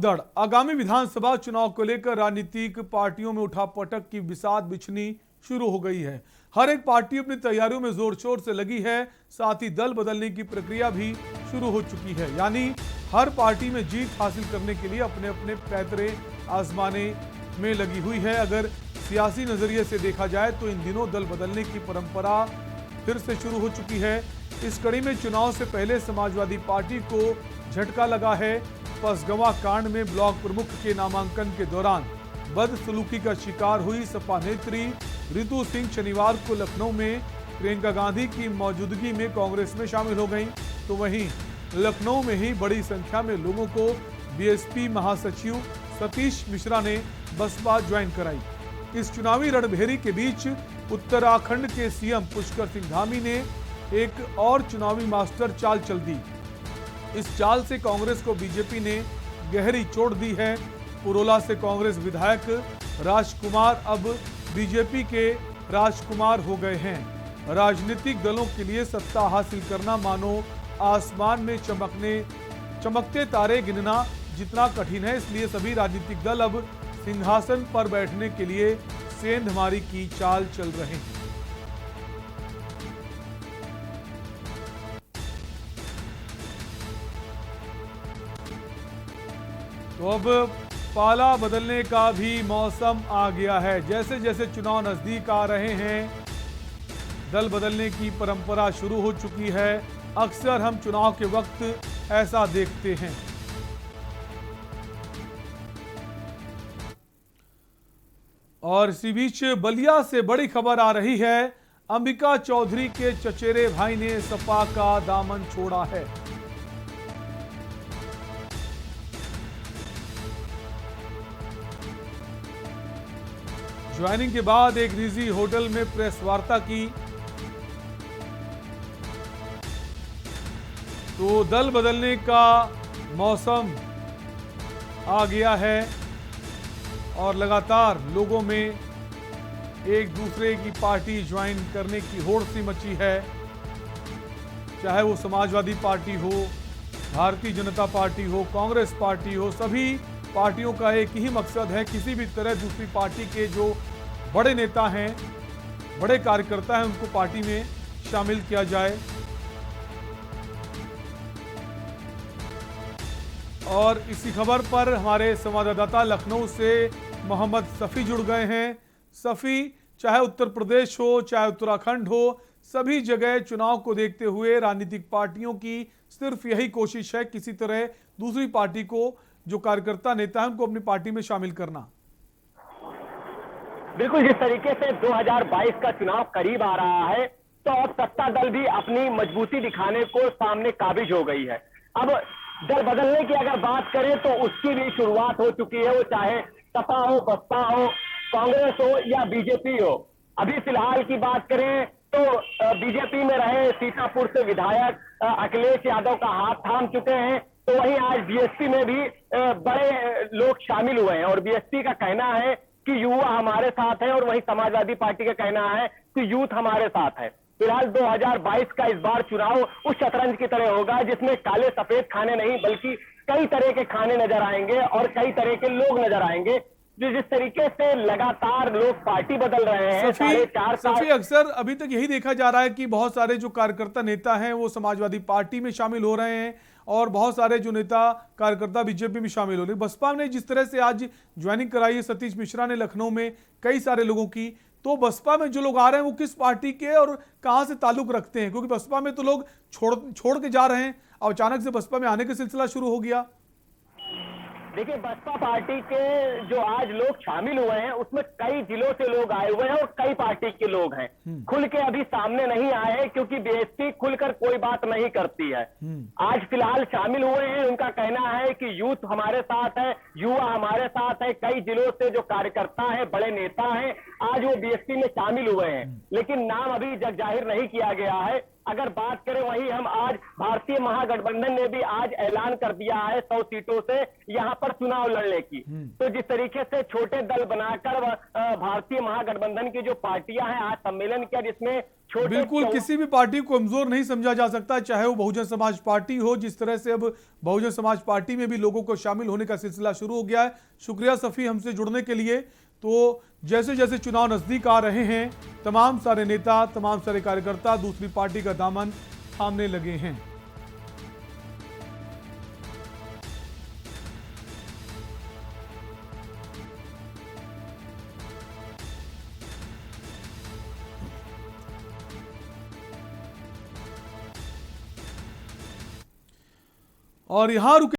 भगदड़। आगामी विधानसभा चुनाव को लेकर राजनीतिक पार्टियों में उठापटक की बिसात बिछनी शुरू हो गई है। हर एक पार्टी अपनी तैयारियों में जोर शोर से लगी है। साथ ही दल बदलने की प्रक्रिया भी शुरू हो चुकी है, यानी हर पार्टी में जीत हासिल करने के लिए अपने अपने पैतरे आजमाने में लगी हुई है। अगर सियासी नजरिए से देखा जाए तो इन दिनों दल बदलने की परंपरा फिर से शुरू हो चुकी है। इस कड़ी में चुनाव से पहले समाजवादी पार्टी को झटका लगा है। पसगवां कांड में ब्लॉक प्रमुख के नामांकन के दौरान बदसलूकी का शिकार हुई सपा नेत्री रितु सिंह शनिवार को लखनऊ में प्रियंका गांधी की मौजूदगी में कांग्रेस में शामिल हो गईं। तो वहीं लखनऊ में ही बड़ी संख्या में लोगों को बीएसपी महासचिव सतीश मिश्रा ने बसपा ज्वाइन कराई। इस चुनावी रणभेरी के बीच उत्तराखंड के सीएम पुष्कर सिंह धामी ने एक और चुनावी मास्टर चाल चल दी। इस चाल से कांग्रेस को बीजेपी ने गहरी चोट दी है। पुरोला से कांग्रेस विधायक राजकुमार अब बीजेपी के राजकुमार हो गए हैं। राजनीतिक दलों के लिए सत्ता हासिल करना मानो आसमान में चमकते तारे गिनना जितना कठिन है, इसलिए सभी राजनीतिक दल अब सिंहासन पर बैठने के लिए सेंधमारी की चाल चल रहे हैं। तो अब पाला बदलने का भी मौसम आ गया है। जैसे जैसे चुनाव नजदीक आ रहे हैं, दल बदलने की परंपरा शुरू हो चुकी है। अक्सर हम चुनाव के वक्त ऐसा देखते हैं। और इसी बीच बलिया से बड़ी खबर आ रही है। अंबिका चौधरी के चचेरे भाई ने सपा का दामन छोड़ा है। ज्वाइनिंग के बाद एक निजी होटल में प्रेस वार्ता की तो दल बदलने का मौसम आ गया है और लगातार लोगों में एक दूसरे की पार्टी ज्वाइन करने की होड़ सी मची है। चाहे वो समाजवादी पार्टी हो, भारतीय जनता पार्टी हो, कांग्रेस पार्टी हो, सभी पार्टियों का एक ही मकसद है, किसी भी तरह दूसरी पार्टी के जो बड़े नेता हैं, बड़े कार्यकर्ता हैं, उनको पार्टी में शामिल किया जाए। और इसी खबर पर हमारे संवाददाता लखनऊ से मोहम्मद सफ़ी जुड़ गए हैं। सफ़ी, चाहे उत्तर प्रदेश हो चाहे उत्तराखंड हो, सभी जगह चुनाव को देखते हुए राजनीतिक पार्टियों की सिर्फ यही कोशिश है किसी तरह दूसरी पार्टी को, जो कार्यकर्ता नेता हैं, उनको अपनी पार्टी में शामिल करना। बिल्कुल, जिस तरीके से 2022 का चुनाव करीब आ रहा है तो अब सत्ता दल भी अपनी मजबूती दिखाने को सामने काबिज हो गई है। अब दल बदलने की अगर बात करें तो उसकी भी शुरुआत हो चुकी है, वो चाहे सपा हो, बसपा हो, कांग्रेस हो या बीजेपी हो। अभी फिलहाल की बात करें तो बीजेपी में रहे सीतापुर से विधायक अखिलेश यादव का हाथ थाम चुके हैं, तो वहीं आज बीएसपी में भी बड़े लोग शामिल हुए हैं और बीएसपी का कहना है कि युवा हमारे साथ है और वहीं समाजवादी पार्टी का कहना है कि यूथ हमारे साथ है। फिलहाल 2022 का इस बार चुनाव उस शतरंज की तरह होगा जिसमें काले सफेद खाने नहीं बल्कि कई तरह के खाने नजर आएंगे और कई तरह के लोग नजर आएंगे। जिस तरीके से लगातार लोग पार्टी बदल रहे हैं, 4.5 साल। अक्सर अभी तक यही देखा जा रहा है कि बहुत सारे जो कार्यकर्ता नेता हैं वो समाजवादी पार्टी में शामिल हो रहे हैं और बहुत सारे जो नेता कार्यकर्ता बीजेपी में शामिल हो रहे हैं। बसपा ने जिस तरह से आज ज्वाइनिंग कराई है सतीश मिश्रा ने लखनऊ में कई सारे लोगों की, तो बसपा में जो लोग आ रहे हैं वो किस पार्टी के और कहां से ताल्लुक रखते हैं? क्योंकि बसपा में तो लोग छोड़ के जा रहे हैं और अचानक से बसपा में आने का सिलसिला शुरू हो गया। देखिए, बसपा पार्टी के जो आज लोग शामिल हुए हैं उसमें कई जिलों से लोग आए हुए हैं और कई पार्टी के लोग हैं। खुल के अभी सामने नहीं आए हैं क्योंकि बीएसपी खुलकर कोई बात नहीं करती है। आज फिलहाल शामिल हुए हैं, उनका कहना है कि यूथ हमारे साथ है, युवा हमारे साथ है। कई जिलों से जो कार्यकर्ता है, बड़े नेता हैं, आज वो बीएसपी में शामिल हुए हैं, लेकिन नाम अभी जग जाहिर नहीं किया गया है। अगर बात करें वहीं हम आज भारतीय महागठबंधन ने भी आज ऐलान कर दिया है 100 सीटों से यहां पर चुनाव लड़ने की। तो जिस तरीके से छोटे दल बनाकर भारतीय महागठबंधन की जो पार्टियां हैं आज सम्मेलन किया, जिसमें छोटे बिल्कुल किसी भी पार्टी को कमजोर नहीं समझा जा सकता, चाहे वो बहुजन समाज पार्टी हो। जिस तरह से अब बहुजन समाज पार्टी में भी लोगों को शामिल होने का सिलसिला शुरू हो गया है। शुक्रिया सफ़ी हमसे जुड़ने के लिए। तो जैसे जैसे चुनाव नजदीक आ रहे हैं, तमाम सारे नेता, तमाम सारे कार्यकर्ता दूसरी पार्टी का दामन थामने लगे हैं। और यहां रुके